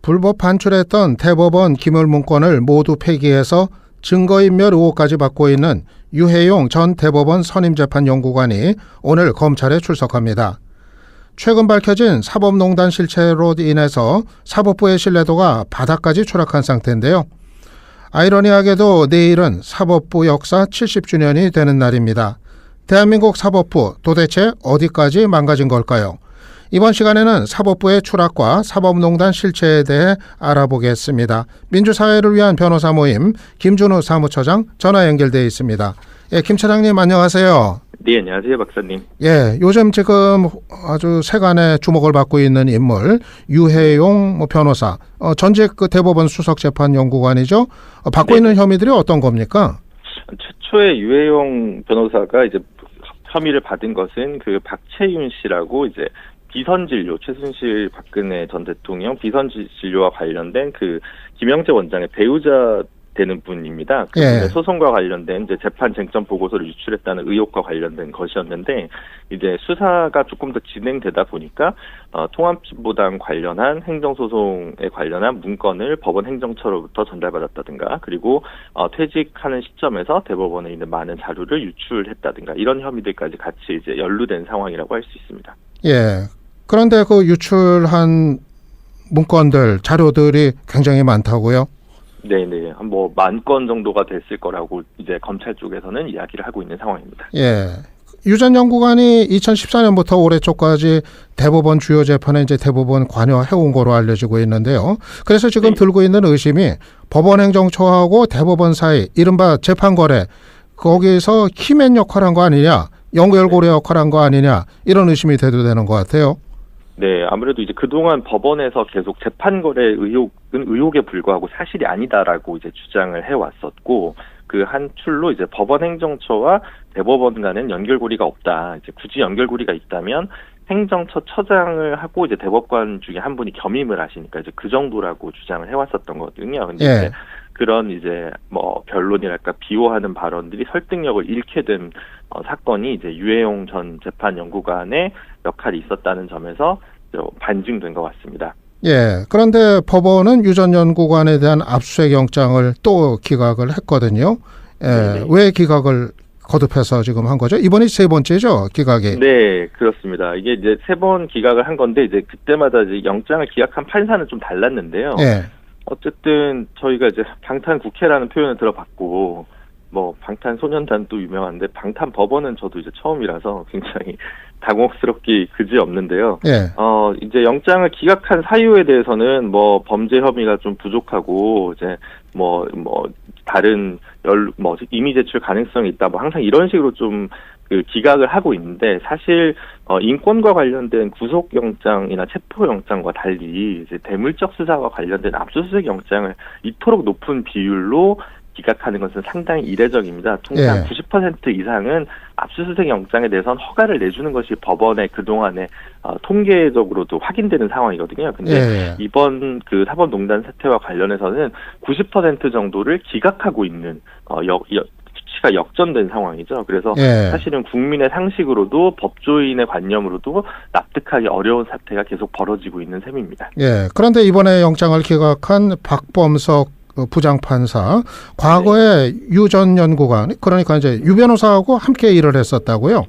불법 반출했던 대법원 기물문건을 모두 폐기해서 증거인멸 의혹까지 받고 있는 유해용 전 대법원 선임재판연구관이 오늘 검찰에 출석합니다. 최근 밝혀진 사법농단 실체로 인해서 사법부의 신뢰도가 바닥까지 추락한 상태인데요. 아이러니하게도 내일은 사법부 역사 70주년이 되는 날입니다. 대한민국 사법부 도대체 어디까지 망가진 걸까요? 이번 시간에는 사법부의 추락과 사법농단 실체에 대해 알아보겠습니다. 민주사회를 위한 변호사 모임 김준우 사무처장 전화 연결되어 있습니다. 예, 김 차장님 안녕하세요. 네, 안녕하세요, 박사님. 예, 요즘 지금 아주 세간의 주목을 받고 있는 인물 유해용 변호사, 전직 그 대법원 수석재판연구관이죠. 받고 네. 있는 혐의들이 어떤 겁니까? 최초의 유해용 변호사가 이제 혐의를 받은 것은 그 박채윤 씨라고 이제 비선진료, 최순실 박근혜 전 대통령 비선진료와 관련된 그 김영재 원장의 배우자 되는 분입니다. 그 분의 예. 소송과 관련된 이제 재판 쟁점 보고서를 유출했다는 의혹과 관련된 것이었는데, 이제 수사가 조금 더 진행되다 보니까 통합진보당 관련한 행정소송에 관련한 문건을 법원 행정처로부터 전달받았다든가, 그리고 퇴직하는 시점에서 대법원에 있는 많은 자료를 유출했다든가, 이런 혐의들까지 같이 이제 연루된 상황이라고 할 수 있습니다. 예. 그런데 그 유출한 문건들, 자료들이 굉장히 많다고요? 네네. 뭐 10,000건 정도가 됐을 거라고 이제 검찰 쪽에서는 이야기를 하고 있는 상황입니다. 예. 유 전 연구관이 2014년부터 올해 초까지 대법원 주요 재판에 이제 대부분 관여해온 거로 알려지고 있는데요. 그래서 지금 네. 들고 있는 의심이 법원 행정처하고 대법원 사이, 이른바 재판거래, 거기서 키맨 역할한 거 아니냐, 연결고리 역할한 거 아니냐, 이런 의심이 돼도 되는 것 같아요. 네, 아무래도 이제 그동안 법원에서 계속 재판거래 의혹은 의혹에 불과하고 사실이 아니다라고 이제 주장을 해왔었고, 그 한 출로 이제 법원 행정처와 대법원 간은 연결고리가 없다. 이제 굳이 연결고리가 있다면 행정처 처장을 하고 이제 대법관 중에 한 분이 겸임을 하시니까 이제 그 정도라고 주장을 해왔었던 거거든요. 근데 예. 이제 그런 이제 뭐 변론이랄까 비호하는 발언들이 설득력을 잃게 된 사건이 이제 유해용 전 재판연구관의 역할이 있었다는 점에서 반증된 것 같습니다. 예. 그런데 법원은 유 전 연구관에 대한 압수수색 영장을 또 기각을 했거든요. 예. 네네. 왜 기각을 거듭해서 지금 한 거죠? 이번이 세 번째죠, 기각이. 네, 그렇습니다. 이게 이제 3번 기각을 한 건데, 이제 그때마다 이제 영장을 기각한 판사는 좀 달랐는데요. 예. 어쨌든 저희가 이제 방탄국회라는 표현을 들어봤고, 뭐 방탄소년단도 유명한데 방탄법원은 저도 이제 처음이라서 굉장히 당혹스럽기 그지없는데요. 예. 이제 영장을 기각한 사유에 대해서는 뭐 범죄 혐의가 좀 부족하고 이제 뭐 다른 이미 제출 가능성이 있다, 뭐 항상 이런 식으로 좀 그 기각을 하고 있는데, 사실 인권과 관련된 구속영장이나 체포영장과 달리 이제 대물적 수사와 관련된 압수수색 영장을 이토록 높은 비율로 기각하는 것은 상당히 이례적입니다. 통상 예. 90% 이상은 압수수색 영장에 대해서는 허가를 내주는 것이 법원의 그동안의 통계적으로도 확인되는 상황이거든요. 근데 예. 이번 그 사법농단 사태와 관련해서는 90% 정도를 기각하고 있는 수치가 역전된 상황이죠. 그래서 예. 사실은 국민의 상식으로도 법조인의 관념으로도 납득하기 어려운 사태가 계속 벌어지고 있는 셈입니다. 예. 그런데 이번에 영장을 기각한 박범석 부장판사, 과거에 유 전 연구관, 그러니까 이제 유 변호사하고 함께 일을 했었다고요?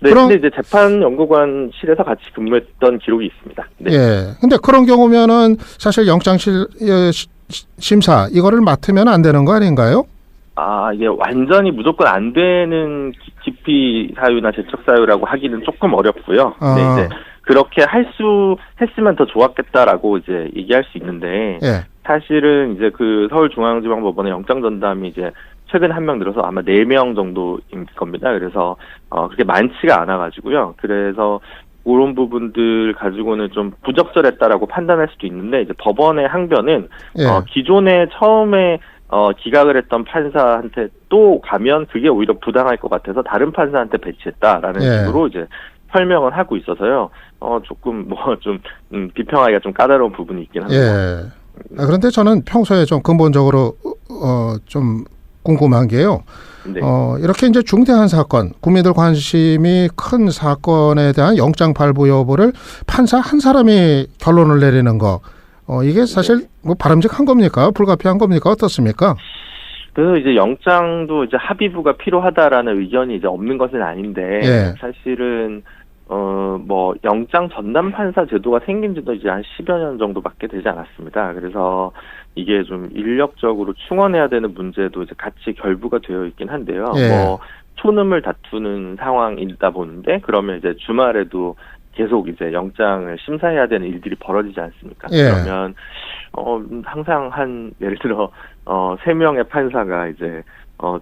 네, 근데 이제 재판연구관실에서 같이 근무했던 기록이 있습니다. 네. 예. 근데 그런 경우면은 사실 영장 심사, 이거를 맡으면 안 되는 거 아닌가요? 이게 완전히 무조건 안 되는 기피 사유나 제척 사유라고 하기는 조금 어렵고요. 근데 이제 그렇게 했으면 더 좋았겠다라고 이제 얘기할 수 있는데, 예. 사실은 이제 그 서울중앙지방법원의 영장 전담이 이제 최근에 한 명 늘어서 아마 4명 정도인 겁니다. 그래서 그렇게 많지가 않아가지고요. 그래서 그런 부분들 가지고는 좀 부적절했다라고 판단할 수도 있는데, 이제 법원의 항변은 예. 기존에 처음에 기각을 했던 판사한테 또 가면 그게 오히려 부당할 것 같아서 다른 판사한테 배치했다라는 예. 식으로 이제 설명을 하고 있어서요. 조금 좀 비평하기가 좀 까다로운 부분이 있긴 합니다. 예. 그런데 저는 평소에 좀 근본적으로 좀 궁금한 게요. 네. 이렇게 이제 중대한 사건, 국민들 관심이 큰 사건에 대한 영장 발부 여부를 판사 한 사람이 결론을 내리는 거, 이게 사실 뭐 바람직한 겁니까? 불가피한 겁니까? 어떻습니까? 그래서 이제 영장도 이제 합의부가 필요하다라는 의견이 이제 없는 것은 아닌데, 예. 사실은, 뭐, 영장 전담 판사 제도가 생긴 지도 이제 한 10여 년 정도밖에 되지 않았습니다. 그래서 이게 좀 인력적으로 충원해야 되는 문제도 이제 같이 결부가 되어 있긴 한데요. 예. 뭐, 초능을 다투는 상황이다 보는데, 그러면 이제 주말에도 계속 이제 영장을 심사해야 되는 일들이 벌어지지 않습니까? 예. 그러면, 항상 예를 들어, 3명의 판사가 이제,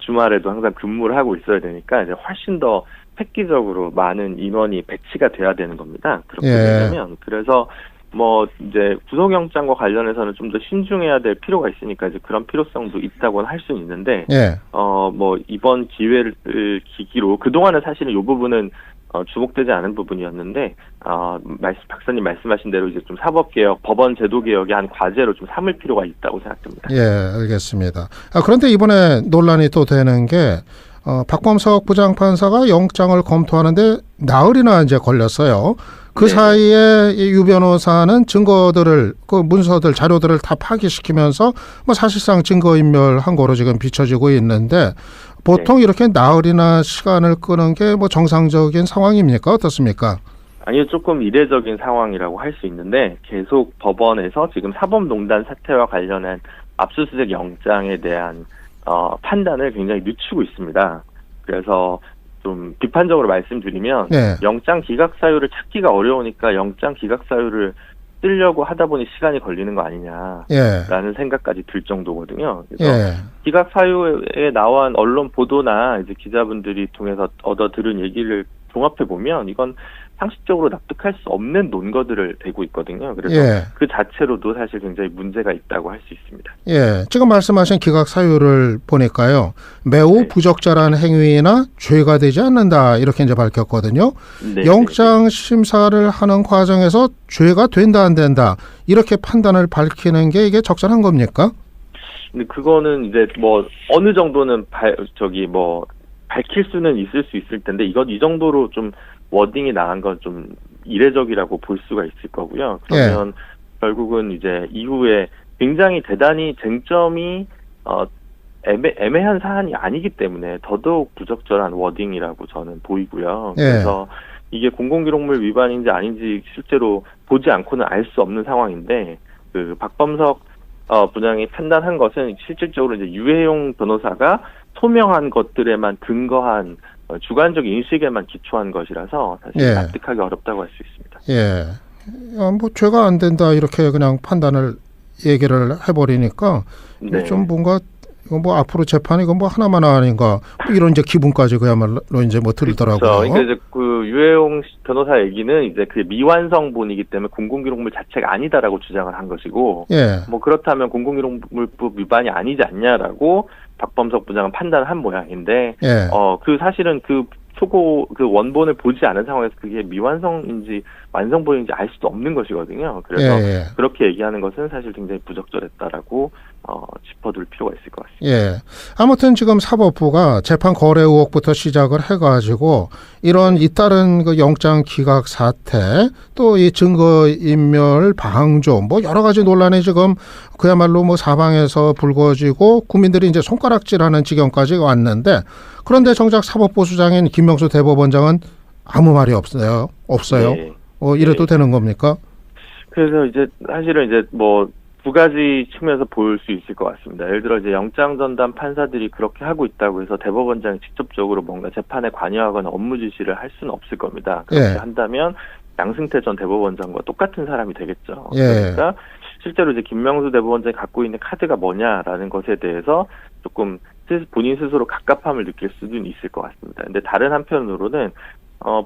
주말에도 항상 근무를 하고 있어야 되니까, 이제 훨씬 더 획기적으로 많은 인원이 배치가 돼야 되는 겁니다. 그렇게 예. 되면. 그래서, 뭐, 이제, 구속영장과 관련해서는 좀 더 신중해야 될 필요가 있으니까, 이제 그런 필요성도 있다고는 할 수는 있는데, 예. 뭐, 이번 기회를 계기로, 그동안은 사실은 이 부분은, 주목되지 않은 부분이었는데, 박사님 말씀하신 대로 이제 좀 사법개혁, 법원 제도개혁의 한 과제로 좀 삼을 필요가 있다고 생각됩니다. 예, 알겠습니다. 그런데 이번에 논란이 또 되는 게, 박범석 부장판사가 영장을 검토하는데 나흘이나 이제 걸렸어요. 그 네. 사이에 이 유 변호사는 증거들을, 그 문서들, 자료들을 다 파기시키면서 뭐 사실상 증거인멸한 거로 지금 비춰지고 있는데, 보통 이렇게 나흘이나 시간을 끄는 게 뭐 정상적인 상황입니까? 어떻습니까? 아니요, 조금 이례적인 상황이라고 할 수 있는데, 계속 법원에서 지금 사법농단 사태와 관련한 압수수색 영장에 대한 판단을 굉장히 늦추고 있습니다. 그래서 좀 비판적으로 말씀드리면, 네. 영장 기각 사유를 찾기가 어려우니까 영장 기각 사유를 쓰려고 하다 보니 시간이 걸리는 거 아니냐라는 예. 생각까지 들 정도거든요. 그래서 예. 기각 사유에 나온 언론 보도나 이제 기자분들이 통해서 얻어 들은 얘기를 종합해 보면 이건 상식적으로 납득할 수 없는 논거들을 대고 있거든요. 그래서 예. 그 자체로도 사실 굉장히 문제가 있다고 할 수 있습니다. 예, 지금 말씀하신 기각 사유를 보니까요, 매우 네. 부적절한 행위나 죄가 되지 않는다 이렇게 이제 밝혔거든요. 네, 영장 심사를 하는 과정에서 죄가 된다 안 된다 이렇게 판단을 밝히는 게 이게 적절한 겁니까? 근데 그거는 이제 뭐 어느 정도는 밝힐 수는 있을 수 있을 텐데 이 정도로 좀 워딩이 나간 건 좀 이례적이라고 볼 수가 있을 거고요. 그러면 결국은 이제 이후에 굉장히 대단히 쟁점이 애매한 사안이 아니기 때문에 더더욱 부적절한 워딩이라고 저는 보이고요. 그래서 이게 공공기록물 위반인지 아닌지 실제로 보지 않고는 알 수 없는 상황인데, 그 박범석 부장이 판단한 것은 실질적으로 이제 유해용 변호사가 소명한 것들에만 근거한 주관적 인식에만 기초한 것이라서 사실 납득하기 어렵다고 할 수 있습니다. 예. 뭐 죄가 안 된다 이렇게 그냥 판단을 얘기를 해버리니까 네. 좀 뭔가 이거 뭐 앞으로 재판이 이거 뭐 하나만 아닌가 뭐 이런 이제 기분까지 그야말로 이제 뭐 들더라고요. 그렇죠. 그러니까 이제 그 유해용 변호사 얘기는 이제 그 미완성본이기 때문에 공공기록물 자체가 아니다라고 주장을 한 것이고, 뭐 그렇다면 공공기록물법 위반이 아니지 않냐라고 박범석 부장은 판단을 한 모양인데, 그 사실은 그 원본을 보지 않은 상황에서 그게 미완성인지 완성본인지 알 수도 없는 것이거든요. 그래서 그렇게 얘기하는 것은 사실 굉장히 부적절했다라고 짚어둘 필요가 있을 것 같습니다. 아무튼 지금 사법부가 재판 거래 의혹부터 시작을 해가지고 이런 잇따른 그 영장 기각 사태, 또 이 증거인멸 방조, 뭐 여러 가지 논란이 지금 그야말로 뭐 사방에서 불거지고 국민들이 이제 손가락질하는 지경까지 왔는데, 그런데 정작 사법부수장인 김명수 대법원장은 아무 말이 없어요. 네. 이래도 되는 겁니까? 그래서 이제 사실은 이제 뭐 두 가지 측면에서 볼 수 있을 것 같습니다. 예를 들어 이제 영장 전담 판사들이 그렇게 하고 있다고 해서 대법원장이 직접적으로 뭔가 재판에 관여하거나 업무 지시를 할 수는 없을 겁니다. 그렇게 한다면 양승태 전 대법원장과 똑같은 사람이 되겠죠. 그러니까 실제로 이제 김명수 대법원장이 갖고 있는 카드가 뭐냐라는 것에 대해서 조금 본인 스스로 갑갑함을 느낄 수는 있을 것 같습니다. 근데 다른 한편으로는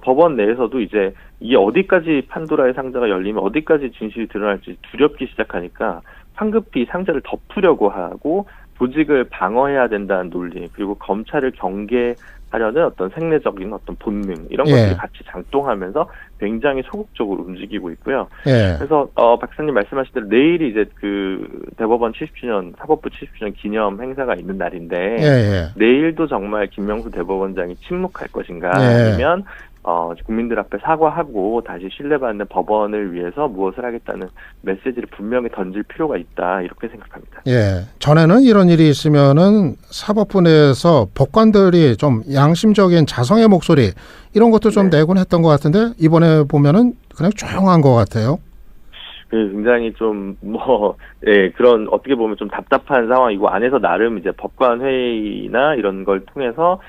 법원 내에서도 이제 이게 어디까지 판도라의 상자가 열리면 어디까지 진실이 드러날지 두렵기 시작하니까 황급히 상자를 덮으려고 하고 조직을 방어해야 된다는 논리, 그리고 검찰을 경계하려는 어떤 생리적인 어떤 본능, 이런 것들이 같이 작동하면서 굉장히 소극적으로 움직이고 있고요. 그래서 박사님 말씀하신 대로 내일이 이제 그 대법원 70주년, 사법부 70주년 기념 행사가 있는 날인데 내일도 정말 김명수 대법원장이 침묵할 것인가, 아니면 국민들 앞에 사과하고 다시 신뢰받는 법원을 위해서 무엇을 하겠다는 메시지를 분명히 던질 필요가 있다 이렇게 생각합니다. 예, 전에는 이런 일이 있으면은 사법부 내에서 법관들이 좀 양심적인 자성의 목소리 이런 것도 좀 네. 내곤 했던 것 같은데 이번에 보면은 그냥 조용한 것 같아요. 굉장히 좀 그런 어떻게 보면 좀 답답한 상황이고 안에서 나름 이제 법관 회의나 이런 걸 통해서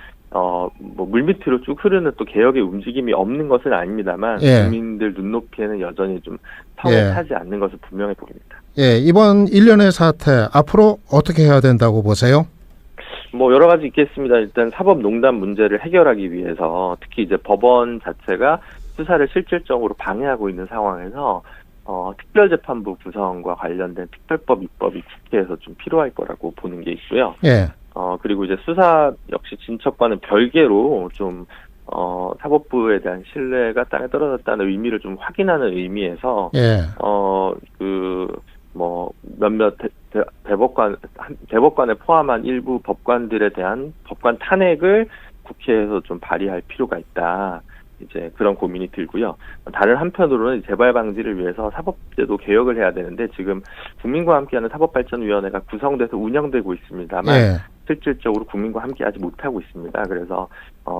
물밑으로 쭉 흐르는 또 개혁의 움직임이 없는 것은 아닙니다만 예. 국민들 눈높이에는 여전히 좀 성에 차지 않는 것은 분명해 보입니다. 예, 이번 일련의 사태 앞으로 어떻게 해야 된다고 보세요? 여러 가지 있겠습니다. 일단 사법농단 문제를 해결하기 위해서 특히 이제 법원 자체가 수사를 실질적으로 방해하고 있는 상황에서 특별재판부 구성과 관련된 특별법 입법이 국회에서 좀 필요할 거라고 보는 게 있고요. 예. 그리고 이제 수사 역시 진척과는 별개로 좀 사법부에 대한 신뢰가 땅에 떨어졌다는 의미를 좀 확인하는 의미에서 예. 몇몇 대법관을 포함한 일부 법관들에 대한 법관 탄핵을 국회에서 좀 발의할 필요가 있다. 이제 그런 고민이 들고요. 다른 한편으로는 재발 방지를 위해서 사법제도 개혁을 해야 되는데 지금 국민과 함께하는 사법발전위원회가 구성돼서 운영되고 있습니다만 예. 실질적으로 국민과 함께하지 못하고 있습니다. 그래서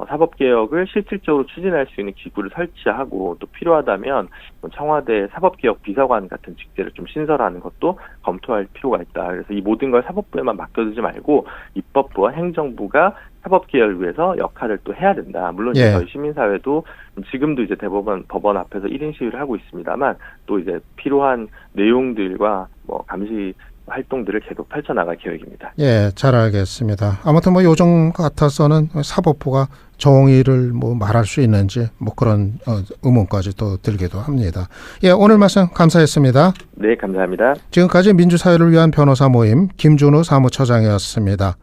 사법개혁을 실질적으로 추진할 수 있는 기구를 설치하고 또 필요하다면 청와대 사법개혁 비서관 같은 직제를 좀 신설하는 것도 검토할 필요가 있다. 그래서 이 모든 걸 사법부에만 맡겨두지 말고 입법부와 행정부가 사법개혁을 위해서 역할을 또 해야 된다. 물론 예. 저희 시민사회도 지금도 이제 대법원 법원 앞에서 1인 시위를 하고 있습니다만 또 이제 필요한 내용들과 감시 활동들을 계속 펼쳐나갈 계획입니다. 예, 잘 알겠습니다. 아무튼 요즘 같아서는 사법부가 정의를 말할 수 있는지 그런 의문까지 또 들기도 합니다. 예, 오늘 말씀 감사했습니다. 네, 감사합니다. 지금까지 민주사회를 위한 변호사 모임 김준우 사무처장이었습니다.